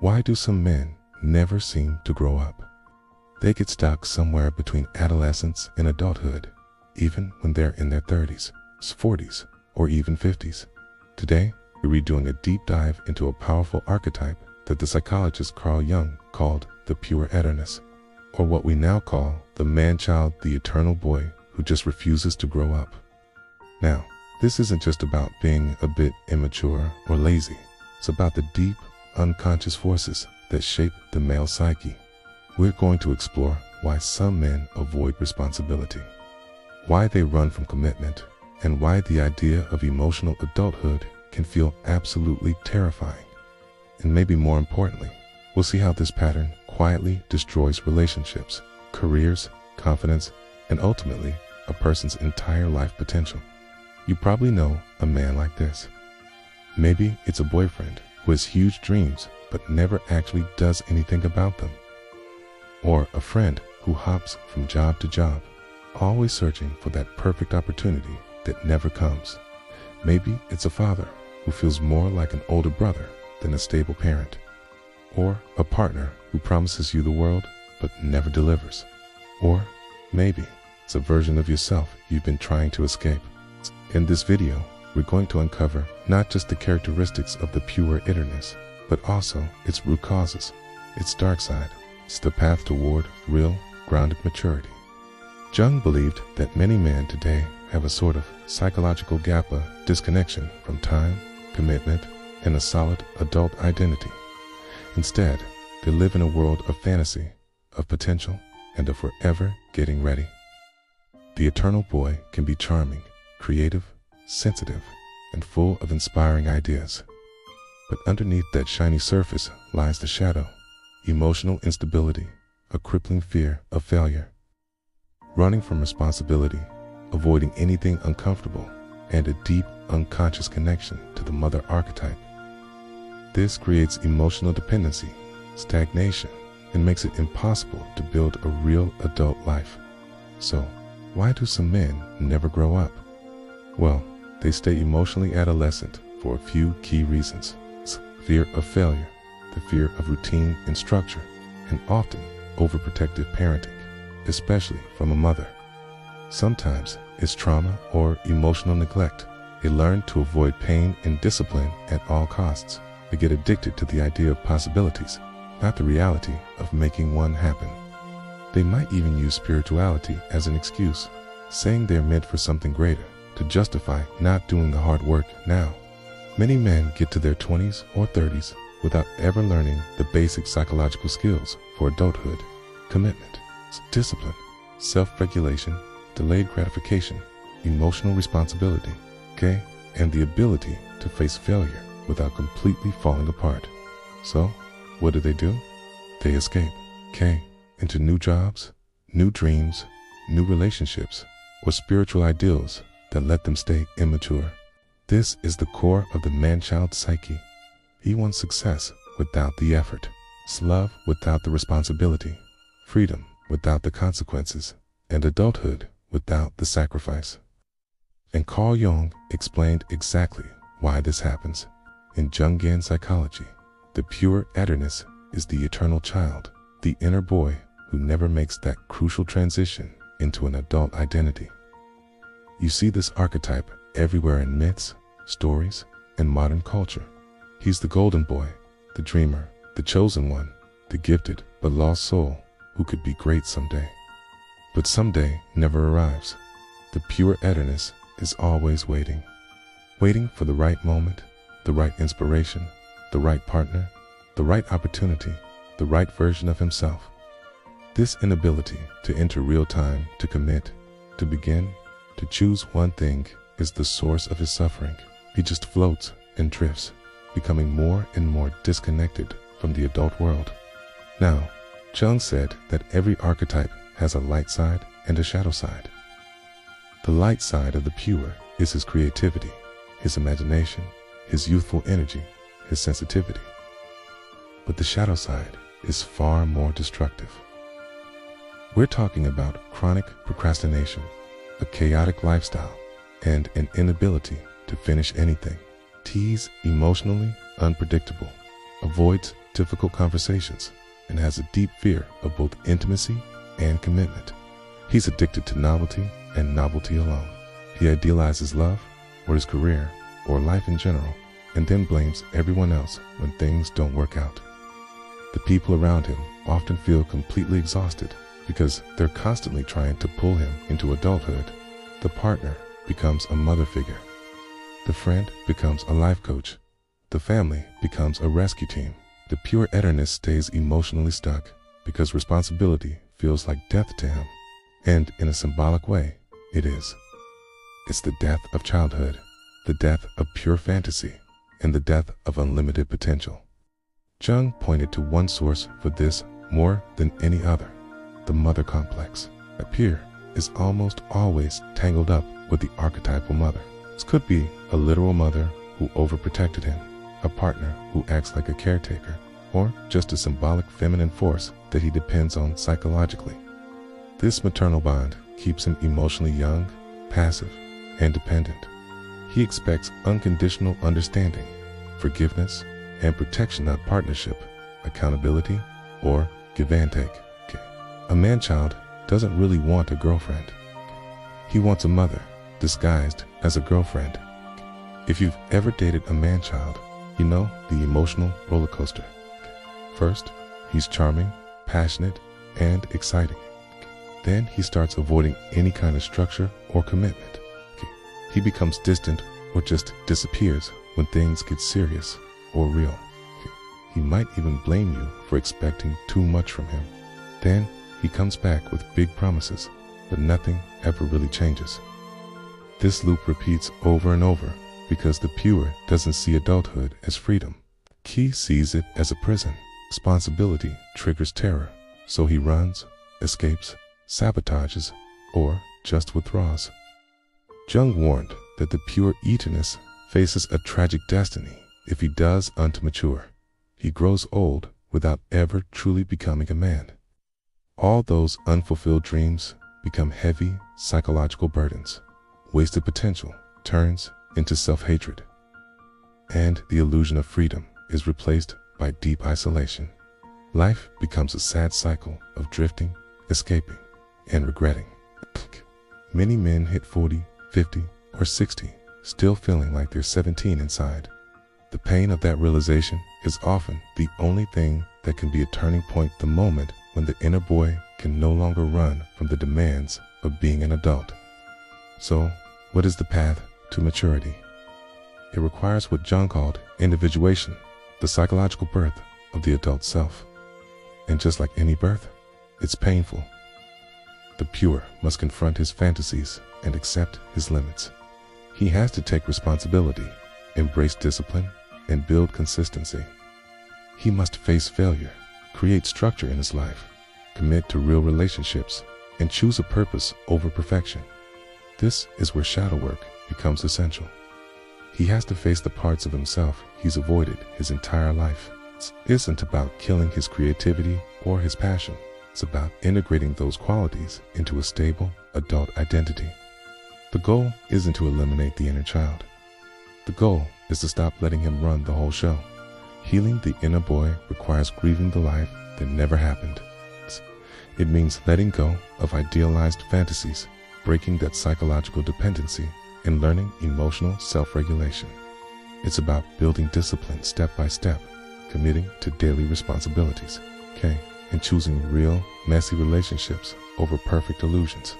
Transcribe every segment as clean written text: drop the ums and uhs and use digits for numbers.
Why do some men never seem to grow up? They get stuck somewhere between adolescence and adulthood, even when they're in their 30s, 40s, or even 50s. Today, we're doing a deep dive into a powerful archetype that the psychologist Carl Jung called the Puer Aeternus, or what we now call the man-child, the eternal boy who just refuses to grow up. Now, this isn't just about being a bit immature or lazy. It's about the deep, unconscious forces that shape the male psyche. We're going to explore why some men avoid responsibility, why they run from commitment, and why the idea of emotional adulthood can feel absolutely terrifying. And maybe more importantly, we'll see how this pattern quietly destroys relationships, careers, confidence, and ultimately a person's entire life potential. You probably know a man like this. Maybe it's a boyfriend who has huge dreams but never actually does anything about them. Or a friend who hops from job to job, always searching for that perfect opportunity that never comes. Maybe it's a father who feels more like an older brother than a stable parent. Or a partner who promises you the world but never delivers. Or maybe it's a version of yourself you've been trying to escape. In this video, we're going to uncover not just the characteristics of the Puer Aeternus, but also its root causes, its dark side. It's the path toward real, grounded maturity. Jung believed that many men today have a sort of psychological gap, a disconnection from time, commitment, and a solid adult identity. Instead, they live in a world of fantasy, of potential, and of forever getting ready. The eternal boy can be charming, creative, sensitive, and full of inspiring ideas. But underneath that shiny surface lies the shadow, emotional instability, a crippling fear of failure, running from responsibility, avoiding anything uncomfortable, and a deep unconscious connection to the mother archetype. This creates emotional dependency, stagnation, and makes it impossible to build a real adult life. So, why do some men never grow up? Well, they stay emotionally adolescent for a few key reasons. Fear of failure, the fear of routine and structure, and often overprotective parenting, especially from a mother. Sometimes it's trauma or emotional neglect. They learn to avoid pain and discipline at all costs. They get addicted to the idea of possibilities, not the reality of making one happen. They might even use spirituality as an excuse, saying they're meant for something greater, to justify not doing the hard work now. Many men get to their 20s or 30s without ever learning the basic psychological skills for adulthood: commitment, discipline, self-regulation, delayed gratification, emotional responsibility, and the ability to face failure without completely falling apart. So, what do? They escape, into new jobs, new dreams, new relationships, or spiritual ideals that let them stay immature. This is the core of the man-child psyche. He wants success without the effort, love without the responsibility, freedom without the consequences, and adulthood without the sacrifice. And Carl Jung explained exactly why this happens. In Jungian psychology, the Puer Aeternus is the eternal child, the inner boy who never makes that crucial transition into an adult identity. You see this archetype everywhere in myths, stories, and modern culture. He's the golden boy, the dreamer, the chosen one, the gifted but lost soul who could be great someday. But someday never arrives. The Puer Aeternus is always waiting for the right moment, the right inspiration, the right partner, the right opportunity, the right version of himself. This inability to enter real time, to commit, to begin, to choose one thing is the source of his suffering. He just floats and drifts, becoming more and more disconnected from the adult world. Now, Jung said that every archetype has a light side and a shadow side. The light side of the Puer is his creativity, his imagination, his youthful energy, his sensitivity. But the shadow side is far more destructive. We're talking about chronic procrastination, a chaotic lifestyle, and an inability to finish anything. He's emotionally unpredictable, avoids difficult conversations, and has a deep fear of both intimacy and commitment. He's addicted to novelty and novelty alone. He idealizes love, or his career, or life in general, and then blames everyone else when things don't work out. The people around him often feel completely exhausted because they're constantly trying to pull him into adulthood. The partner becomes a mother figure. The friend becomes a life coach. The family becomes a rescue team. The Puer Aeternus stays emotionally stuck because responsibility feels like death to him. And in a symbolic way, it is. It's the death of childhood, the death of pure fantasy, and the death of unlimited potential. Jung pointed to one source for this more than any other: the mother complex. A Puer is almost always tangled up with the archetypal mother. This could be a literal mother who overprotected him, a partner who acts like a caretaker, or just a symbolic feminine force that he depends on psychologically. This maternal bond keeps him emotionally young, passive, and dependent. He expects unconditional understanding, forgiveness, and protection, not partnership, accountability, or give and take. A man-child doesn't really want a girlfriend. He wants a mother disguised as a girlfriend. If you've ever dated a man-child, you know the emotional roller coaster. First, he's charming, passionate, and exciting. Then he starts avoiding any kind of structure or commitment. He becomes distant or just disappears when things get serious or real. He might even blame you for expecting too much from him. Then he comes back with big promises, but nothing ever really changes. This loop repeats over and over because the Puer doesn't see adulthood as freedom. He sees it as a prison. Responsibility triggers terror, so he runs, escapes, sabotages, or just withdraws. Jung warned that the Puer Aeternus faces a tragic destiny if he does unto mature. He grows old without ever truly becoming a man. All those unfulfilled dreams become heavy psychological burdens. Wasted potential turns into self-hatred, and the illusion of freedom is replaced by deep isolation. Life becomes a sad cycle of drifting, escaping, and regretting. Many men hit 40, 50, or 60, still feeling like they're 17 inside. The pain of that realization is often the only thing that can be a turning point, the moment when the inner boy can no longer run from the demands of being an adult. So, what is the path to maturity? It requires what Jung called individuation, the psychological birth of the adult self. And just like any birth, it's painful. The Puer must confront his fantasies and accept his limits. He has to take responsibility, embrace discipline, and build consistency. He must face failure, create structure in his life, commit to real relationships, and choose a purpose over perfection. This is where shadow work becomes essential. He has to face the parts of himself he's avoided his entire life. It isn't about killing his creativity or his passion. It's about integrating those qualities into a stable adult identity. The goal isn't to eliminate the inner child. The goal is to stop letting him run the whole show. Healing the inner boy requires grieving the life that never happened. It means letting go of idealized fantasies, breaking that psychological dependency, and learning emotional self-regulation. It's about building discipline step by step, committing to daily responsibilities, and choosing real, messy relationships over perfect illusions.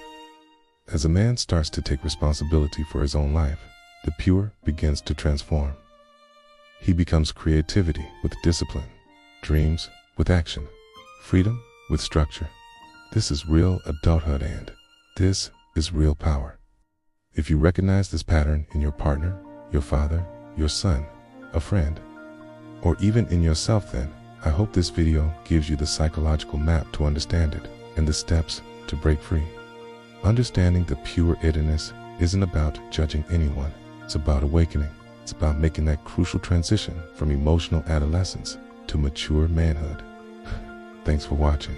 As a man starts to take responsibility for his own life, the Puer begins to transform. He becomes creativity with discipline, dreams with action, freedom with structure. This is real adulthood, and this is real power. If you recognize this pattern in your partner, your father, your son, a friend, or even in yourself, then I hope this video gives you the psychological map to understand it and the steps to break free. Understanding the Puer Aeternus isn't about judging anyone. It's about awakening. It's about making that crucial transition from emotional adolescence to mature manhood. Thanks for watching.